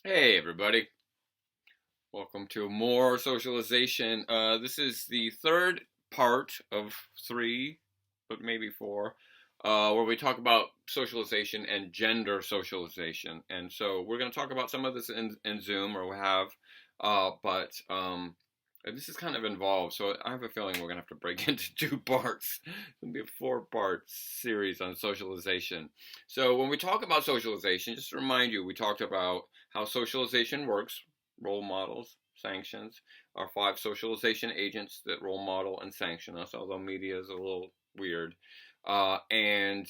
Hey everybody, welcome to more socialization. This is the third part of three, but maybe four, where we talk about socialization and gender socialization. And so we're going to talk about some of this in Zoom, or we have, but this is kind of involved. So I have a feeling we're going to have to break into two parts. It's going to be a four-part series on socialization. So when we talk about socialization, just to remind you, we talked about how socialization works, role models, sanctions, our five socialization agents that role model and sanction us, although media is a little weird. And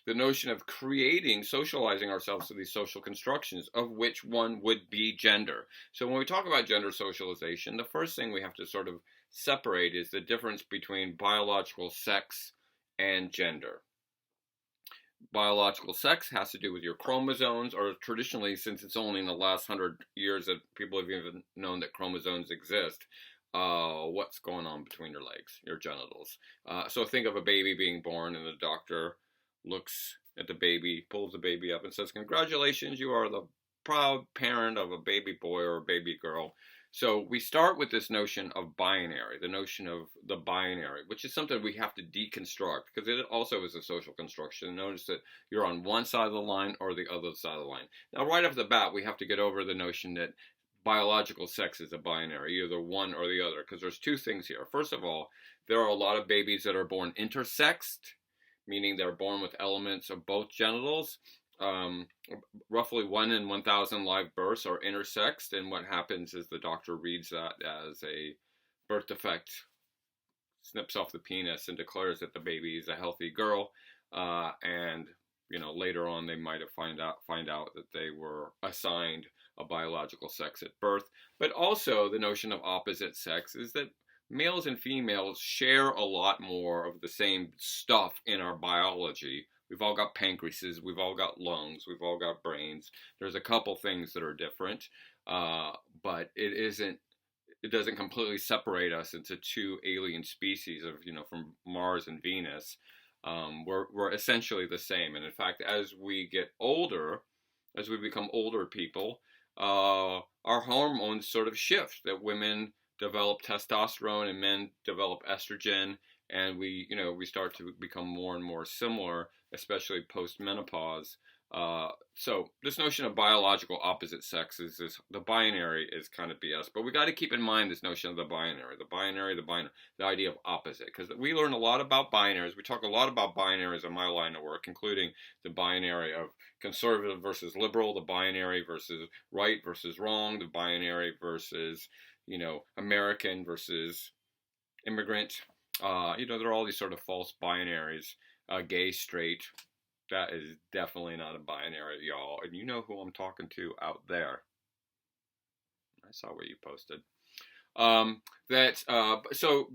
the notion of creating, socializing ourselves to these social constructions, of which one would be gender. So when we talk about gender socialization, the first thing we have to sort of separate is the difference between biological sex and gender. Biological sex has to do with your chromosomes, or traditionally, since it's only in the last 100 years that people have even known that chromosomes exist, what's going on between your legs, your genitals. So think of a baby being born, and the doctor looks at the baby, pulls the baby up, and says, "Congratulations, you are the proud parent of a baby boy or a baby girl." So we start with this notion of binary, the notion of the binary, which is something we have to deconstruct because it also is a social construction. Notice that you're on one side of the line or the other side of the line. Now, right off the bat, we have to get over the notion that biological sex is a binary, either one or the other, because there's two things here. First of all, there are a lot of babies that are born intersexed, meaning they're born with elements of both genitals. Um, Roughly 1 in 1,000 live births are intersexed, and what happens is the doctor reads that as a birth defect, snips off the penis, and declares that the baby is a healthy girl. And later on they might have find out that they were assigned a biological sex at birth. But also the notion of opposite sex is that males and females share a lot more of the same stuff in our biology. We've all got pancreases, we've all got lungs, we've all got brains. There's a couple things that are different, but it doesn't completely separate us into two alien species of, from Mars and Venus. We're essentially the same. And in fact, as we get older, as we become older people, our hormones sort of shift. That women develop testosterone and men develop estrogen, and we start to become more and more similar, especially post menopause. So this notion of biological opposite sexes is the binary is kind of BS, but we got to keep in mind this notion of the binary, the idea of opposite, because we learn a lot about binaries. We talk a lot about binaries in my line of work, including the binary of conservative versus liberal, the binary versus right versus wrong, the binary versus American versus immigrant. There are all these sort of false binaries, gay, straight. That is definitely not a binary, y'all. And you know who I'm talking to out there. I saw what you posted.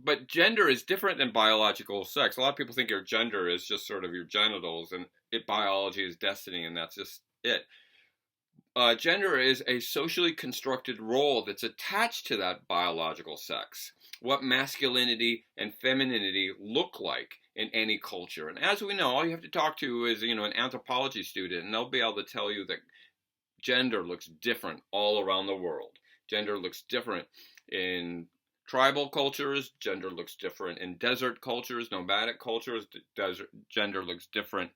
But gender is different than biological sex. A lot of people think your gender is just sort of your genitals, and biology is destiny, and that's just it. Gender is a socially constructed role that's attached to that biological sex. What masculinity and femininity look like in any culture. And as we know, all you have to talk to is, an anthropology student, and they'll be able to tell you that gender looks different all around the world. Gender looks different in tribal cultures. Gender looks different in desert cultures, nomadic cultures. Gender looks different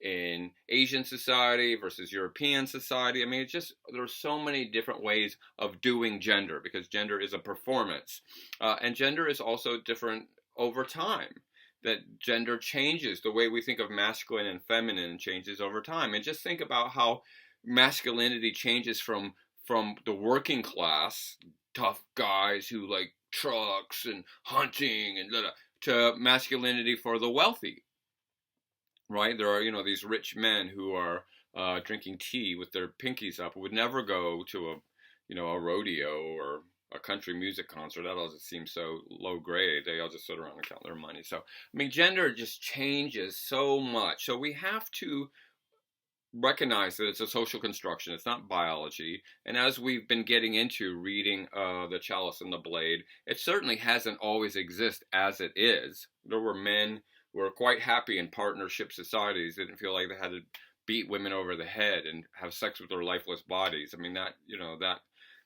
in Asian society versus European society. I mean, there are so many different ways of doing gender, because gender is a performance. And gender is also different over time. That gender changes. The way we think of masculine and feminine changes over time. And just think about how masculinity changes from the working class, tough guys who like trucks and hunting and to masculinity for the wealthy. Right? There are, these rich men who are drinking tea with their pinkies up, who would never go to a rodeo or a country music concert. That all just seems so low grade. They all just sit around and count their money. So, I mean, gender just changes so much. So we have to recognize that it's a social construction. It's not biology. And as we've been getting into reading The Chalice and the Blade, it certainly hasn't always existed as it is. There were men who were quite happy in partnership societies. They didn't feel like they had to beat women over the head and have sex with their lifeless bodies. I mean, that, that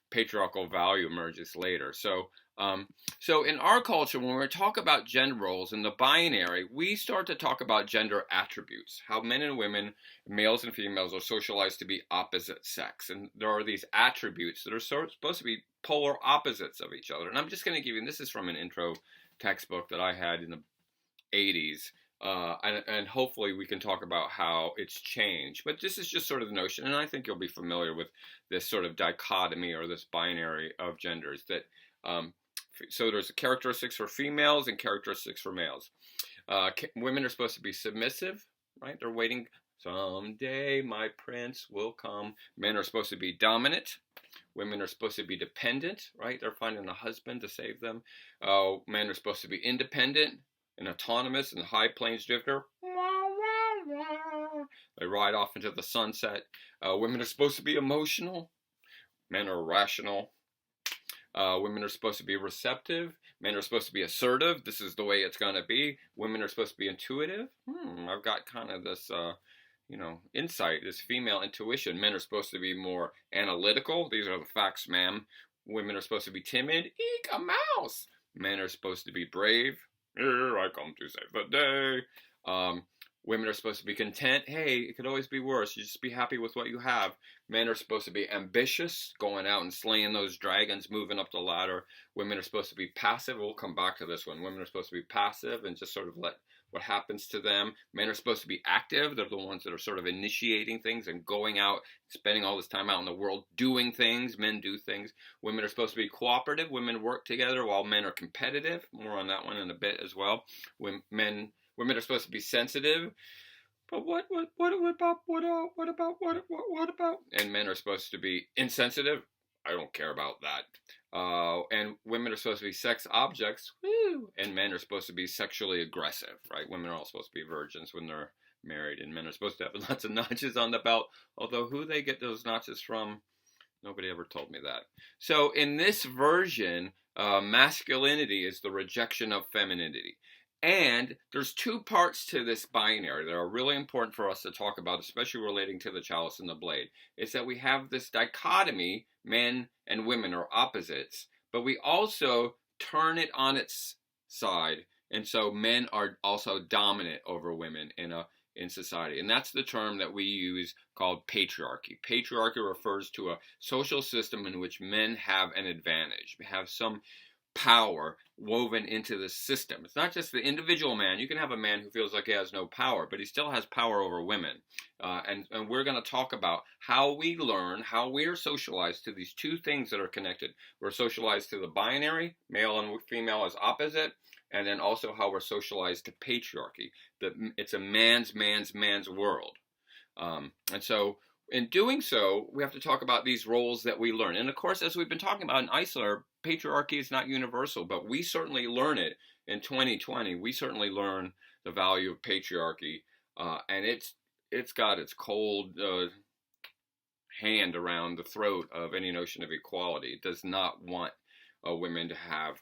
patriarchal value emerges later. So in our culture, when we talk about gender roles in the binary, we start to talk about gender attributes, how men and women, males and females, are socialized to be opposite sex. And there are these attributes that are supposed to be polar opposites of each other. And I'm just going to give you, and this is from an intro textbook that I had in the 80s. And hopefully we can talk about how it's changed. But this is just sort of the notion, and I think you'll be familiar with this sort of dichotomy or this binary of genders. That so there's characteristics for females and characteristics for males. Women are supposed to be submissive, right? They're waiting. Someday my prince will come. Men are supposed to be dominant. Women are supposed to be dependent, right? They're finding a husband to save them. Men are supposed to be independent and autonomous and high plains drifter. They ride off into the sunset. Women are supposed to be emotional. Men are rational. Women are supposed to be receptive. Men are supposed to be assertive. This is the way it's going to be. Women are supposed to be intuitive. I've got kind of this, insight, this female intuition. Men are supposed to be more analytical. These are the facts, ma'am. Women are supposed to be timid. Eek, a mouse. Men are supposed to be brave. Here I come to save the day. Women are supposed to be content. Hey, it could always be worse. You just be happy with what you have. Men are supposed to be ambitious, going out and slaying those dragons, moving up the ladder. Women are supposed to be passive. We'll come back to this one. Women are supposed to be passive and just sort of let what happens to them. Men are supposed to be active. They're the ones that are sort of initiating things and going out, spending all this time out in the world doing things. Men do things. Women are supposed to be cooperative. Women work together while men are competitive. More on that one in a bit as well. Women are supposed to be sensitive. But what about? And men are supposed to be insensitive. I don't care about that. And women are supposed to be sex objects. Woo! And men are supposed to be sexually aggressive, right? Women are all supposed to be virgins when they're married, and men are supposed to have lots of notches on the belt. Although who they get those notches from, nobody ever told me that. So in this version, masculinity is the rejection of femininity. And there's two parts to this binary that are really important for us to talk about, especially relating to the chalice and the blade. Is that we have this dichotomy, men and women are opposites, but we also turn it on its side. And so men are also dominant over women in society. And that's the term that we use called patriarchy. Patriarchy refers to a social system in which men have an advantage, have some power woven into the system. It's not just the individual man. You can have a man who feels like he has no power, but he still has power over women. And we're going to talk about how we learn, how we are socialized to these two things that are connected. We're socialized to the binary, male and female as opposite, and then also how we're socialized to patriarchy. It's a man's world. And so in doing so, we have to talk about these roles that we learn. And of course, as we've been talking about in Iceland, patriarchy is not universal, but we certainly learn it in 2020. We certainly learn the value of patriarchy, and it's got its cold hand around the throat of any notion of equality. It does not want women to have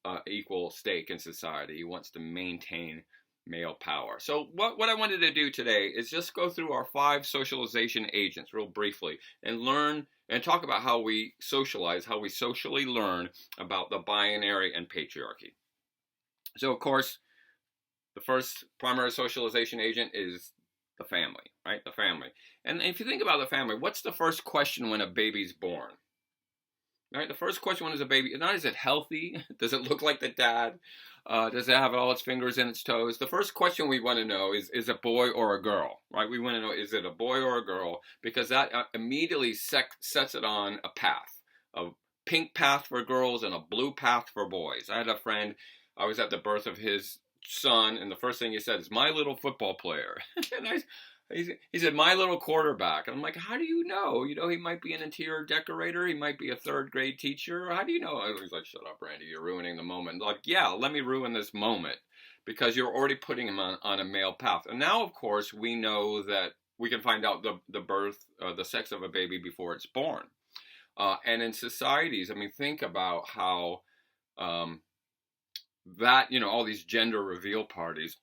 an equal stake in society. It wants to maintain male power. So what I wanted to do today is just go through our 5 socialization agents real briefly and learn and talk about how we socialize, how we socially learn about the binary and patriarchy. So of course, the first primary socialization agent is the family, right? The family. And if you think about the family, what's the first question when a baby's born? Right? The first question when it's a baby, not is it healthy? Does it look like the dad? Does it have all its fingers and its toes? The first question we want to know is a boy or a girl, right? We want to know, is it a boy or a girl? Because that immediately sets it on a path, a pink path for girls and a blue path for boys. I had a friend, I was at the birth of his son, and the first thing he said is, my little football player. And he said, my little quarterback. And I'm like, how do you know? You know, he might be an interior decorator. He might be a 3rd grade teacher. How do you know? He's like, shut up, Randy. You're ruining the moment. Like, yeah, let me ruin this moment because you're already putting him on a male path. And now, of course, we know that we can find out the birth, the sex of a baby before it's born. And in societies, I mean, think about how that, all these gender reveal parties,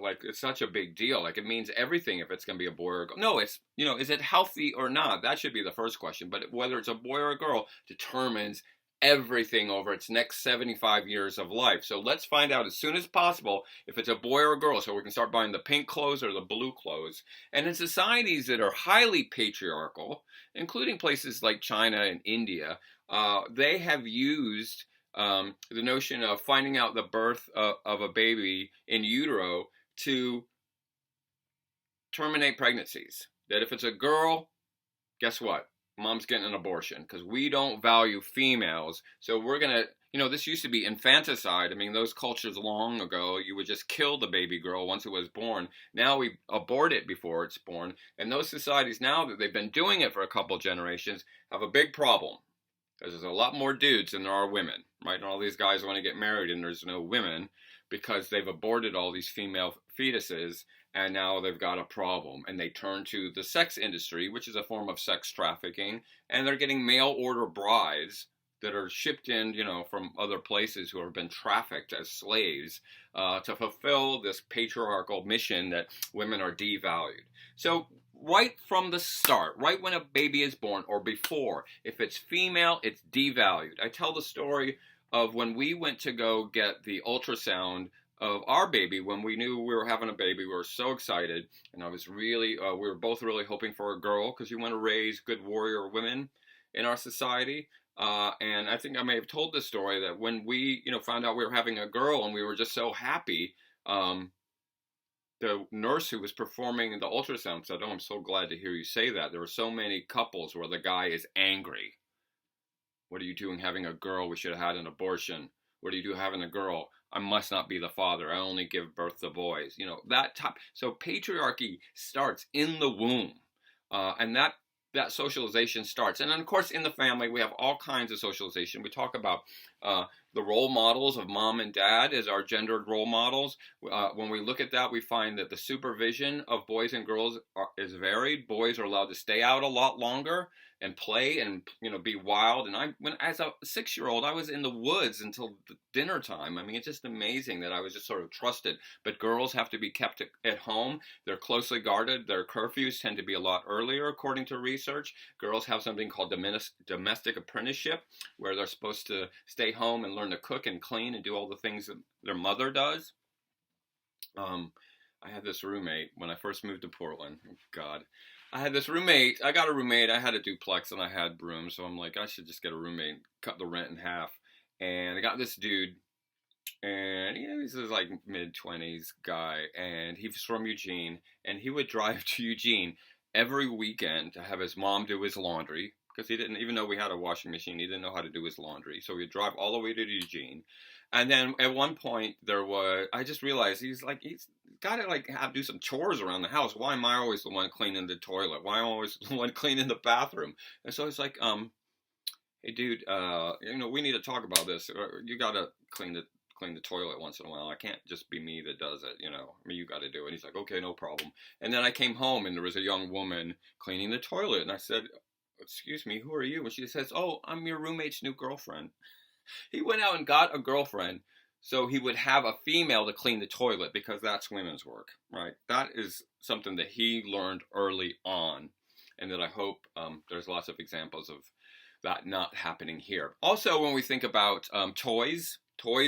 Like it's such a big deal. Like it means everything if it's going to be a boy or a girl. No, it's, is it healthy or not? That should be the first question. But whether it's a boy or a girl determines everything over its next 75 years of life. So let's find out as soon as possible if it's a boy or a girl so we can start buying the pink clothes or the blue clothes. And in societies that are highly patriarchal, including places like China and India, they have used the notion of finding out the birth of a baby in utero to terminate pregnancies. That if it's a girl, guess what? Mom's getting an abortion because we don't value females. So we're going to, this used to be infanticide. I mean, those cultures long ago, you would just kill the baby girl once it was born. Now we abort it before it's born. And those societies now that they've been doing it for a couple generations have a big problem. Because there's a lot more dudes than there are women, right? And all these guys want to get married and there's no women because they've aborted all these female fetuses and now they've got a problem. And they turn to the sex industry, which is a form of sex trafficking, and they're getting mail order brides that are shipped in, from other places who have been trafficked as slaves to fulfill this patriarchal mission that women are devalued. So right from the start, right when a baby is born or before, if it's female, it's devalued. I tell the story of when we went to go get the ultrasound of our baby when we knew we were having a baby. We were so excited, and I was really, we were both really hoping for a girl because you want to raise good warrior women in our society. And I think I may have told this story that when we, found out we were having a girl and we were just so happy, the nurse who was performing the ultrasound said, "Oh, I'm so glad to hear you say that. There were so many couples where the guy is angry. What are you doing having a girl? We should have had an abortion. What do you do having a girl? I must not be the father. I only give birth to boys." That type. So patriarchy starts in the womb. And that socialization starts. And then, of course, in the family, we have all kinds of socialization. We talk about the role models of mom and dad as our gendered role models. When we look at that, we find that the supervision of boys and girls is varied. Boys are allowed to stay out a lot longer and play and be wild. And as a 6-year-old, I was in the woods until dinner time. I mean, it's just amazing that I was just sort of trusted. But girls have to be kept at home. They're closely guarded. Their curfews tend to be a lot earlier, according to research. Girls have something called domestic apprenticeship, where they're supposed to stay home and learn to cook and clean and do all the things that their mother does. I had this roommate when I first moved to Portland. Oh, God. I had this roommate. I got a roommate. I had a duplex and I had rooms. So I'm like, I should just get a roommate, cut the rent in half. And I got this dude. And he's this like mid-20s guy. And he's from Eugene. And he would drive to Eugene every weekend to have his mom do his laundry. Because he didn't, even though we had a washing machine, he didn't know how to do his laundry. So he'd drive all the way to Eugene. And then at one point I just realized he's got to do some chores around the house. Why am I always the one cleaning the toilet? Why am I always the one cleaning the bathroom? And so it's like, hey dude, we need to talk about this. You got to clean the toilet once in a while. I can't just be me that does it, you got to do it. And he's like, okay, no problem. And then I came home and there was a young woman cleaning the toilet. And I said, excuse me, who are you? And she says, oh, I'm your roommate's new girlfriend. He went out and got a girlfriend so he would have a female to clean the toilet because that's women's work, right? That is something that he learned early on and that I hope there's lots of examples of that not happening here. Also, when we think about toys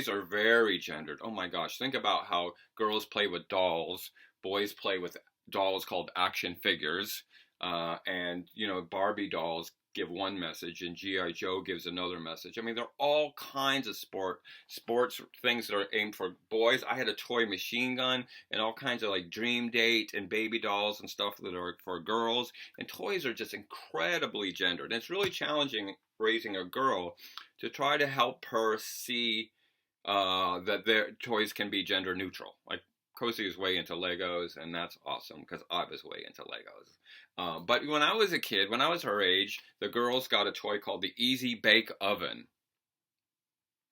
are very gendered. Oh my gosh, think about how girls play with dolls, boys play with dolls called action figures, and Barbie dolls give one message and G.I. Joe gives another message. I mean, there are all kinds of sports things that are aimed for boys. I had a toy machine gun and all kinds of like Dream Date and baby dolls and stuff that are for girls. And toys are just incredibly gendered. And it's really challenging raising a girl to try to help her see that their toys can be gender neutral. Like Cozy is way into Legos, and that's awesome because I was way into Legos. But when I was a kid, when I was her age, the girls got a toy called the Easy Bake Oven.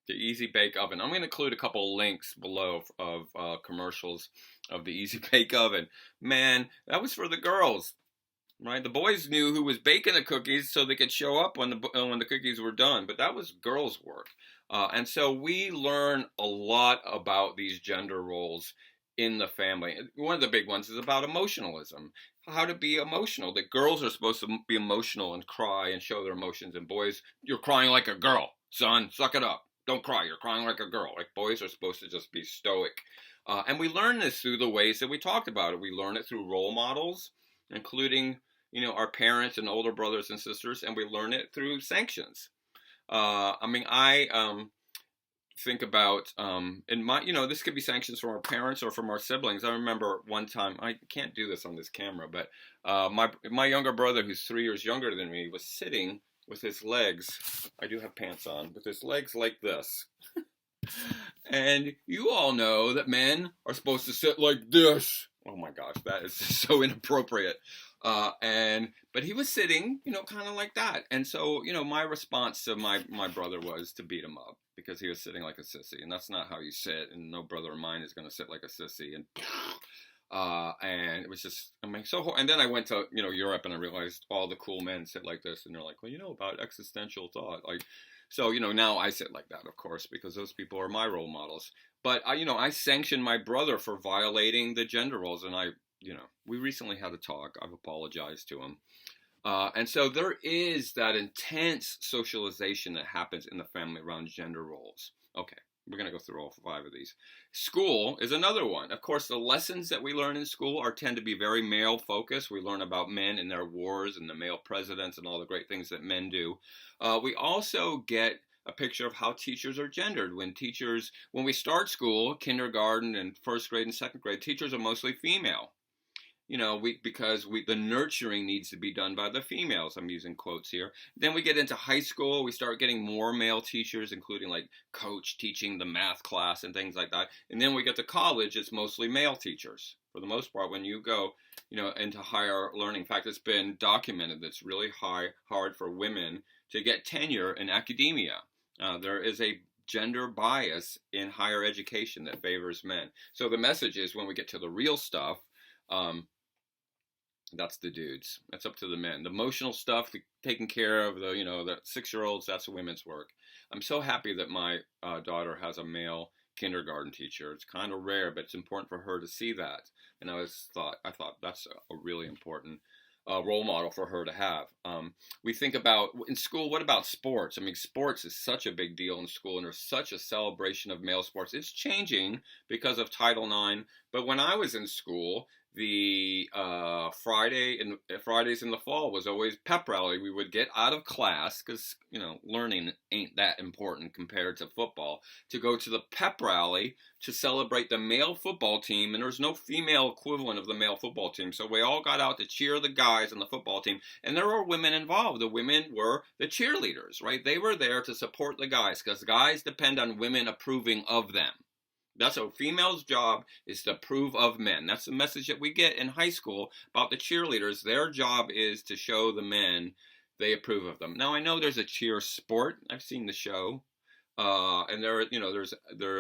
The Easy Bake Oven. I'm going to include a couple links below of commercials of the Easy Bake Oven. Man, that was for the girls, right? The boys knew who was baking the cookies so they could show up when the cookies were done, but that was girls' work. And so we learn a lot about these gender roles in the family. One of the big ones is about emotionalism. How to be emotional. That girls are supposed to be emotional and cry and show their emotions, and boys, you're crying like a girl, son. Suck it up. Don't cry. You're crying like a girl. Like boys are supposed to just be stoic. And we learn this through the ways that we talked about it. We learn it through role models, including our parents and older brothers and sisters, and we learn it through sanctions. I think about in my this could be sanctions from our parents or from our siblings. I remember one time, I can't do this on this camera, but my younger brother, who's 3 years younger than me, was sitting with his legs, I do have pants on, with his legs like this. And you all know that men are supposed to sit like this. Oh my gosh, that is so inappropriate. But he was sitting, kind of like that. And so, my response to my brother was to beat him up because he was sitting like a sissy, and that's not how you sit. And no brother of mine is going to sit like a sissy. And it was just, and then I went to, Europe, and I realized all the cool men sit like this, and they're like, well, about existential thought, like. So, now I sit like that, of course, because those people are my role models. But, I sanctioned my brother for violating the gender roles. And we recently had a talk. I've apologized to him. And so there is that intense socialization that happens in the family around gender roles. Okay, we're going to go through all 5 of these. School is another one. Of course, the lessons that we learn in school tend to be very male-focused. We learn about men and their wars and the male presidents and all the great things that men do. We also get a picture of how teachers are gendered. When we start school, kindergarten and first grade and second grade, teachers are mostly female. Because the nurturing needs to be done by the females. I'm using quotes here. Then we get into high school. We start getting more male teachers, including like coach teaching the math class and things like that. And then we get to college. It's mostly male teachers for the most part. When you go, into higher learning, in fact, it's been documented that it's really hard for women to get tenure in academia. There is a gender bias in higher education that favors men. So the message is, when we get to the real stuff, that's the dudes. That's up to the men. The emotional stuff, taking care of the 6-year-olds, that's women's work. I'm so happy that my daughter has a male kindergarten teacher. It's kind of rare, but it's important for her to see that. And I thought that's a really important role model for her to have. We think about, in school, what about sports? Sports is such a big deal in school, and there's such a celebration of male sports. It's changing because of Title IX, but when I was in school, the Fridays in the fall was always pep rally. We would get out of class because learning ain't that important compared to football, to go to the pep rally to celebrate the male football team, and there was no female equivalent of the male football team, so we all got out to cheer the guys on the football team, and there were women involved. The women were the cheerleaders, right? They were there to support the guys because guys depend on women approving of them. That's a female's job, is to approve of men. That's the message that we get in high school about the cheerleaders. Their job is to show the men they approve of them. Now, I know there's a cheer sport. I've seen the show. And there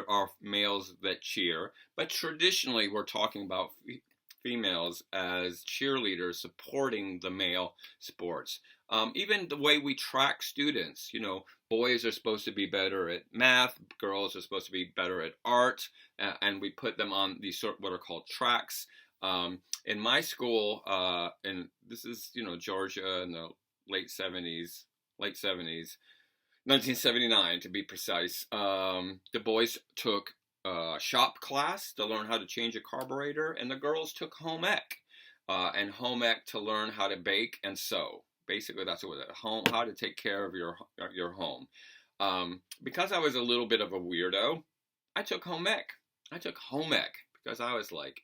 are males that cheer. But traditionally, we're talking about females as cheerleaders supporting the male sports. Even the way we track students, boys are supposed to be better at math, girls are supposed to be better at art, and we put them on these what are called tracks. In my school, and this is, Georgia in the late 70s, 1979 to be precise, the boys took shop class to learn how to change a carburetor, and the girls took home ec, and home ec to learn how to bake and sew. Basically, that's what it was. How to take care of your home. Because I was a little bit of a weirdo, I took home ec. Because I was like,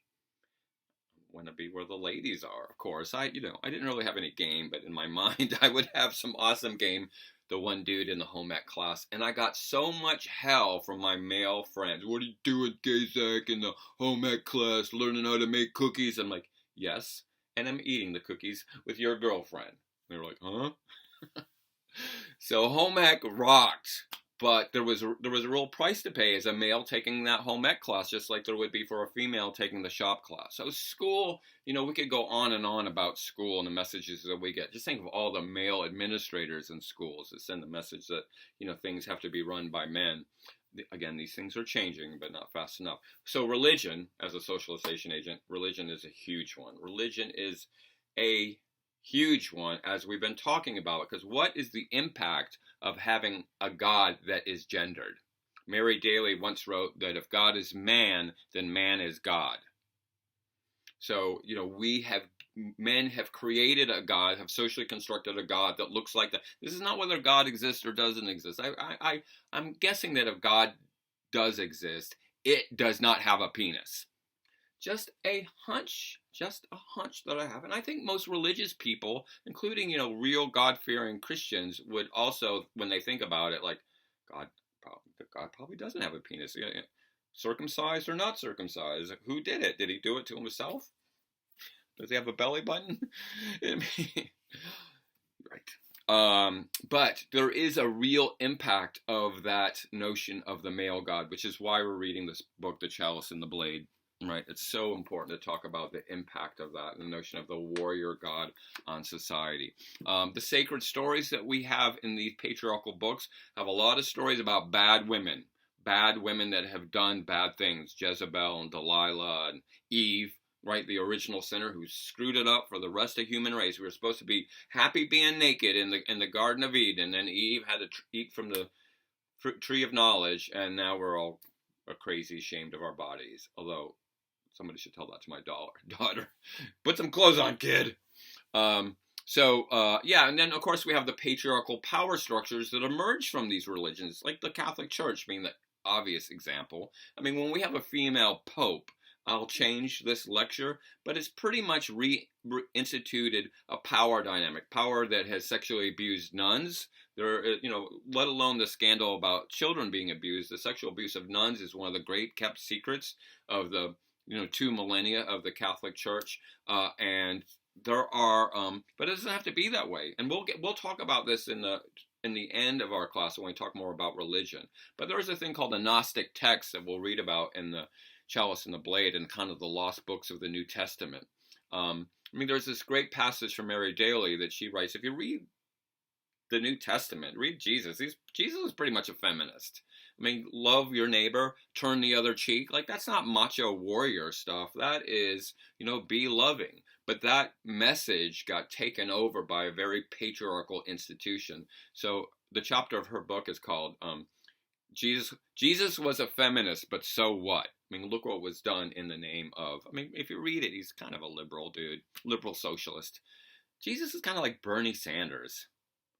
I want to be where the ladies are. Of course, I didn't really have any game, but in my mind, I would have some awesome game. The one dude in the home ec class, and I got so much hell from my male friends. What are you doing, Blazak, in the home ec class, learning how to make cookies? I'm like, yes, and I'm eating the cookies with your girlfriend. They were like, huh? So home ec rocked, but there was a real price to pay as a male taking that home ec class, just like there would be for a female taking the shop class. So school, we could go on and on about school and the messages that we get. Just think of all the male administrators in schools that send the message that, things have to be run by men. again, these things are changing, but not fast enough. So religion, as a socialization agent, religion is a huge one. Religion is a huge one, as we've been talking about, because what is the impact of having a God that is gendered? Mary Daly once wrote that if God is man, then man is God. So, men have created a God, have socially constructed a God that looks like that. This is not whether God exists or doesn't exist. I'm guessing that if God does exist, it does not have a penis. Just a hunch that I have. And I think most religious people, including, real God-fearing Christians, would also, when they think about it, like, God probably doesn't have a penis. Circumcised or not circumcised? Who did it? Did he do it to himself? Does he have a belly button? Right. But there is a real impact of that notion of the male God, which is why we're reading this book, The Chalice and the Blade. Right, it's so important to talk about the impact of that, the notion of the warrior God on society. The sacred stories that we have in these patriarchal books have a lot of stories about bad women that have done bad things. Jezebel and Delilah and Eve, right, the original sinner who screwed it up for the rest of human race. We were supposed to be happy being naked in the Garden of Eden, and then Eve had to eat from the tree of knowledge, and now we're all crazy, ashamed of our bodies. Although somebody should tell that to my daughter. Put some clothes on, kid. And then, of course, we have the patriarchal power structures that emerge from ththese religions, like the Catholic Church being the obvious example. I mean, when we have a female pope, I'll change this lecture, but it's pretty much reinstituted a power dynamic, power that has sexually abused nuns. Let alone the scandal about children being abused. The sexual abuse of nuns is one of the great kept secrets of the 2 millennia of the Catholic Church, and there are, but it doesn't have to be that way. And we'll talk about this in the end of our class when we talk more about religion. But there is a thing called the Gnostic text that we'll read about in the Chalice and the Blade and kind of the lost books of the New Testament. There's this great passage from Mary Daly that she writes. If you read the New Testament, read Jesus. Jesus is pretty much a feminist. Love your neighbor, turn the other cheek. Like, that's not macho warrior stuff. That is, be loving. But that message got taken over by a very patriarchal institution. So the chapter of her book is called Jesus was a feminist, but so what? Look what was done in the name of, if you read it, he's kind of a liberal dude, liberal socialist. Jesus is kind of like Bernie Sanders.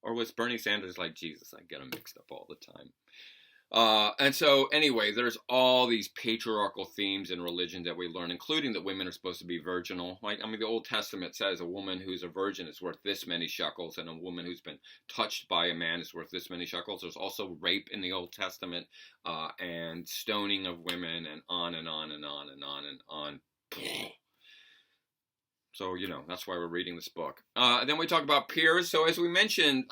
Or was Bernie Sanders like Jesus? I get them mixed up all the time. And so, anyway, there's all these patriarchal themes in religion that we learn, including that women are supposed to be virginal. The Old Testament says a woman who's a virgin is worth this many shekels, and a woman who's been touched by a man is worth this many shekels. There's also rape in the Old Testament, and stoning of women, and on and on and on and on and on. So, that's why we're reading this book. Then we talk about peers. So as we mentioned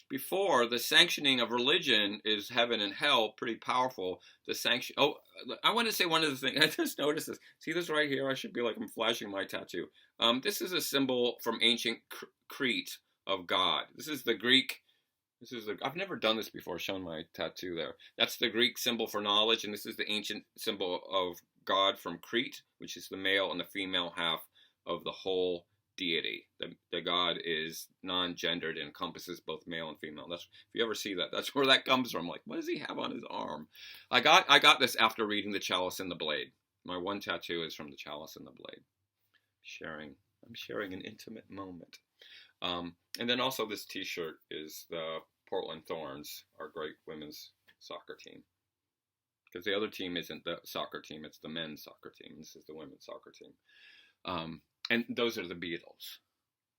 before, the sanctioning of religion is heaven and hell, pretty powerful. I want to say one of the things. I just noticed this. See this right here? I should be like, I'm flashing my tattoo. This is a symbol from ancient Crete of God. This is the Greek. I've never done this before, showing my tattoo there. That's the Greek symbol for knowledge, and this is the ancient symbol of God from Crete, which is the male and the female half of the whole deity. The God is non-gendered and encompasses both male and female. If you ever see that, that's where that comes from. Like, what does he have on his arm? I got this after reading The Chalice and the Blade. My one tattoo is from The Chalice and the Blade. I'm sharing an intimate moment. And then also this T-shirt is the Portland Thorns, our great women's soccer team. Because the other team isn't the soccer team, it's the men's soccer team. This is the women's soccer team. And those are the Beatles,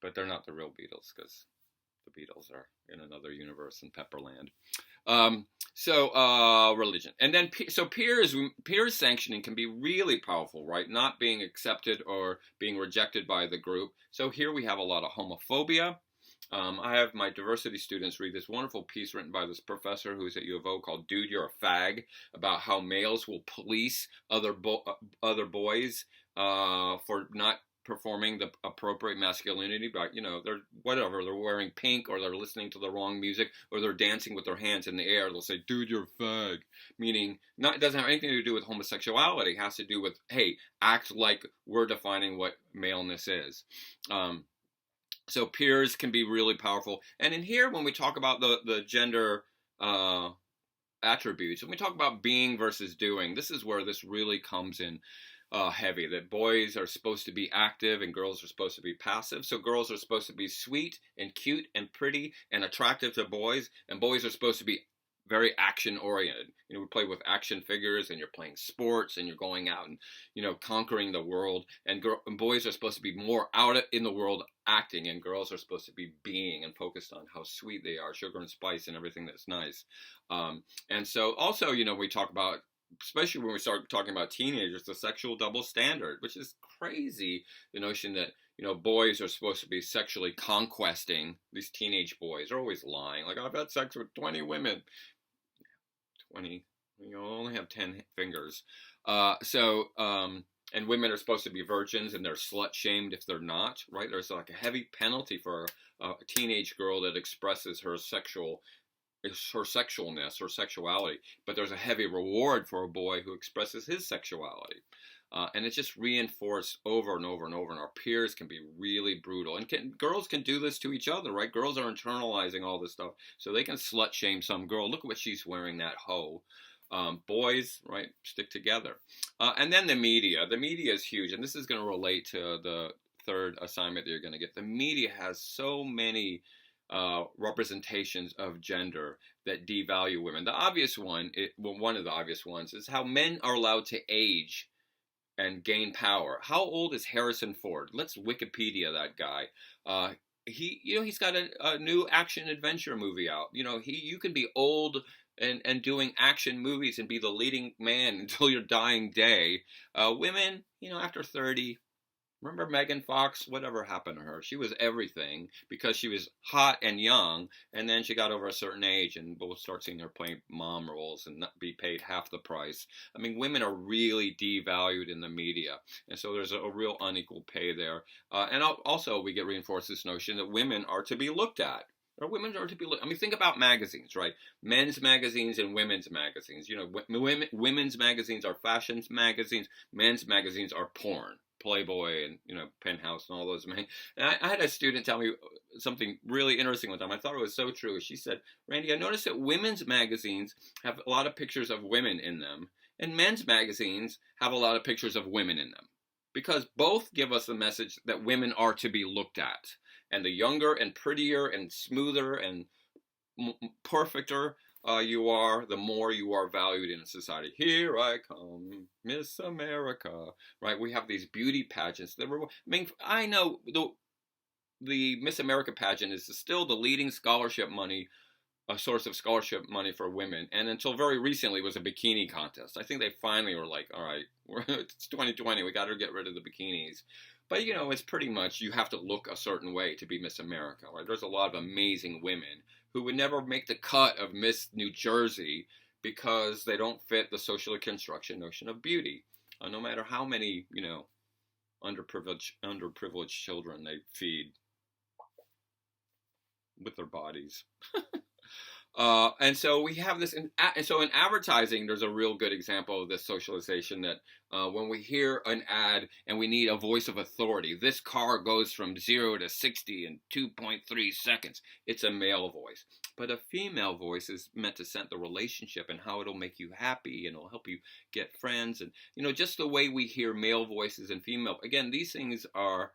but they're not the real Beatles because the Beatles are in another universe in Pepperland. Religion. And then, peer sanctioning can be really powerful, right? Not being accepted or being rejected by the group. So here we have a lot of homophobia. I have my diversity students read this wonderful piece written by this professor who's at U of O called Dude, You're a Fag, about how males will police other boys for not performing the appropriate masculinity, but they're whatever, they're wearing pink, or they're listening to the wrong music, or they're dancing with their hands in the air, they'll say, dude, you're a fag. Meaning, not, it doesn't have anything to do with homosexuality. It has to do with, hey, act like we're defining what maleness is. So peers can be really powerful. And in here, when we talk about the gender attributes, when we talk about being versus doing, this is where this really comes in heavy. That boys are supposed to be active and girls are supposed to be passive. So girls are supposed to be sweet and cute and pretty and attractive to boys, and boys are supposed to be very action oriented. We play with action figures, and you're playing sports, and you're going out and conquering the world. And boys are supposed to be more out in the world acting, and girls are supposed to be being and focused on how sweet they are, sugar and spice and everything that's nice. And so also, we talk about, especially when we start talking about teenagers, the sexual double standard, which is crazy. The notion that boys are supposed to be sexually conquesting. These teenage boys are always lying. Like, I've had sex with 20 women. 20. You only have 10 fingers. And women are supposed to be virgins, and they're slut shamed if they're not, right? There's like a heavy penalty for a teenage girl that expresses her sexualness, her sexuality, but there's a heavy reward for a boy who expresses his sexuality. And it's just reinforced over and over and over, and our peers can be really brutal. And girls can do this to each other, right? Girls are internalizing all this stuff, so they can slut shame some girl. Look at what she's wearing, that hoe. Boys, right, stick together. And then the media. The media is huge, and this is going to relate to the third assignment that you're going to get. The media has so many representations of gender that devalue women. The obvious one, one of the obvious ones, is how men are allowed to age and gain power. How old is Harrison Ford? Let's Wikipedia that guy. He's got a new action adventure movie out. You can be old and doing action movies and be the leading man until your dying day. Women, after 30. Remember Megan Fox? Whatever happened to her? She was everything because she was hot and young, and then she got over a certain age, and we'll start seeing her playing mom roles and not be paid half the price. I mean, women are really devalued in the media, and so there's a real unequal pay there. And also, we get reinforced this notion that women are to be looked at. Or women are to be looked. I mean, think about magazines, right? Men's magazines and women's magazines. Women's magazines are fashion magazines. Men's magazines are porn. Playboy and Penthouse and all those. And I had a student tell me something really interesting one time. I thought it was so true. She said, Randy, I noticed that women's magazines have a lot of pictures of women in them, and men's magazines have a lot of pictures of women in them, because both give us the message that women are to be looked at, and the younger and prettier and smoother and perfecter you are, the more you are valued in society. Here I come, Miss America, right? We have these beauty pageants. I know the Miss America pageant is still the leading scholarship money, a source of scholarship money for women, and until very recently was a bikini contest. I think they finally were like, all right, it's 2020, we got to get rid of the bikinis. But it's pretty much, you have to look a certain way to be Miss America, right? There's a lot of amazing women who would never make the cut of Miss New Jersey because they don't fit the social construction notion of beauty. No matter how many, underprivileged children they feed with their bodies. And so we have this, and so in advertising, there's a real good example of this socialization that when we hear an ad and we need a voice of authority, this car goes from 0 to 60 in 2.3 seconds. It's a male voice. But a female voice is meant to set the relationship and how it'll make you happy and it'll help you get friends. And, just the way we hear male voices and female, again, these things are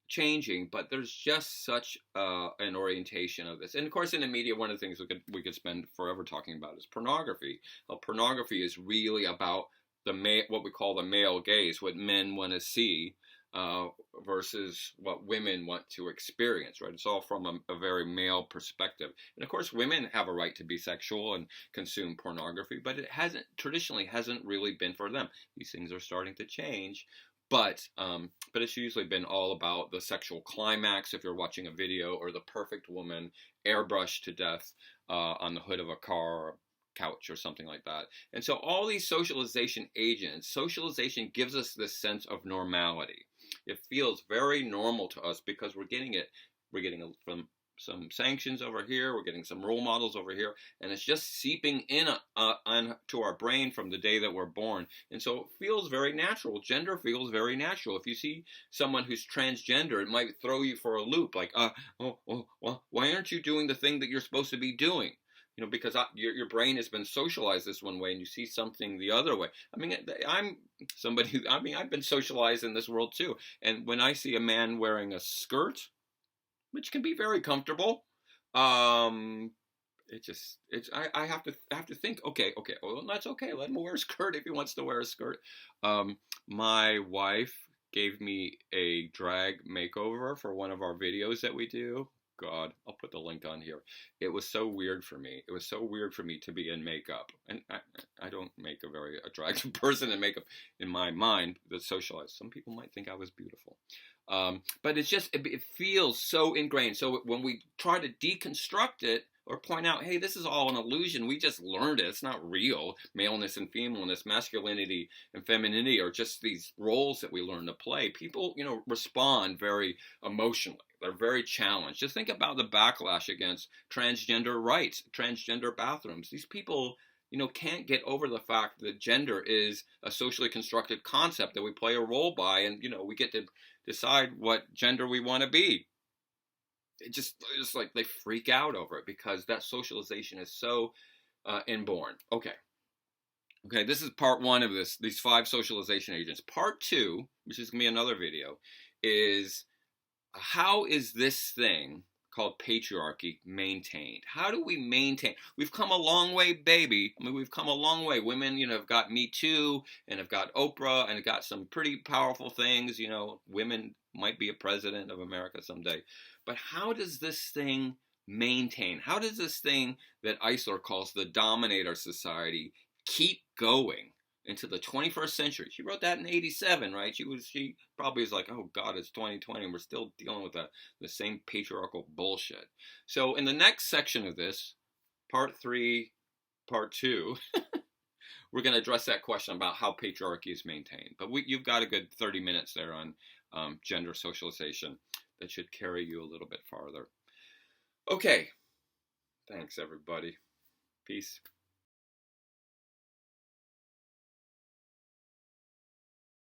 changing, but there's just such an orientation of this. And of course, in the media, one of the things we could spend forever talking about is pornography. Pornography is really about what we call the male gaze, what men want to see, versus what women want to experience, right? It's all from a very male perspective. And of course, women have a right to be sexual and consume pornography, but it traditionally hasn't really been for them. These things are starting to change. But it's usually been all about the sexual climax, if you're watching a video, or the perfect woman airbrushed to death on the hood of a car or couch or something like that. And so all these socialization agents, socialization gives us this sense of normality. It feels very normal to us because we're getting it. We're getting it from some sanctions over here. We're getting some role models over here, and it's just seeping in onto our brain from the day that we're born. And so it feels very natural. Gender feels very natural. If you see someone who's transgender, it might throw you for a loop. Like, well, why aren't you doing the thing that you're supposed to be doing? Because your brain has been socialized this one way, and you see something the other way. I mean, I'm somebody who, I've been socialized in this world too. And when I see a man wearing a skirt, which can be very comfortable, I have to think, okay, well, that's okay. Let him wear a skirt if he wants to wear a skirt. My wife gave me a drag makeover for one of our videos that we do. God, I'll put the link on here. It was so weird for me. It was so weird for me to be in makeup. And I don't make a very attractive person in makeup in my mind that's socialized. Some people might think I was beautiful. But it's just, it feels so ingrained. So when we try to deconstruct it or point out, hey, this is all an illusion. We just learned it. It's not real. Maleness and femaleness, masculinity and femininity are just these roles that we learn to play. People, respond very emotionally. They're very challenged. Just think about the backlash against transgender rights, transgender bathrooms. These people, can't get over the fact that gender is a socially constructed concept that we play a role by, and, we get to decide what gender we want to be. It's just like they freak out over it because that socialization is so inborn. Okay, this is part one of these 5 socialization agents. Part 2, which is going to be another video, is how is this thing called patriarchy maintained? How do we maintain? We've come a long way, baby. I mean, we've come a long way. Women, have got Me Too and have got Oprah and have got some pretty powerful things. Women might be a president of America someday. But how does this thing maintain? How does this thing that Eisler calls the dominator society keep going into the 21st century? She wrote that in 87, right? She probably was like, oh God, it's 2020 and we're still dealing with the same patriarchal bullshit. So in the next section of this, part 3, part 2, we're going to address that question about how patriarchy is maintained. But you've got a good 30 minutes there on gender socialization that should carry you a little bit farther. Okay. Thanks, everybody. Peace.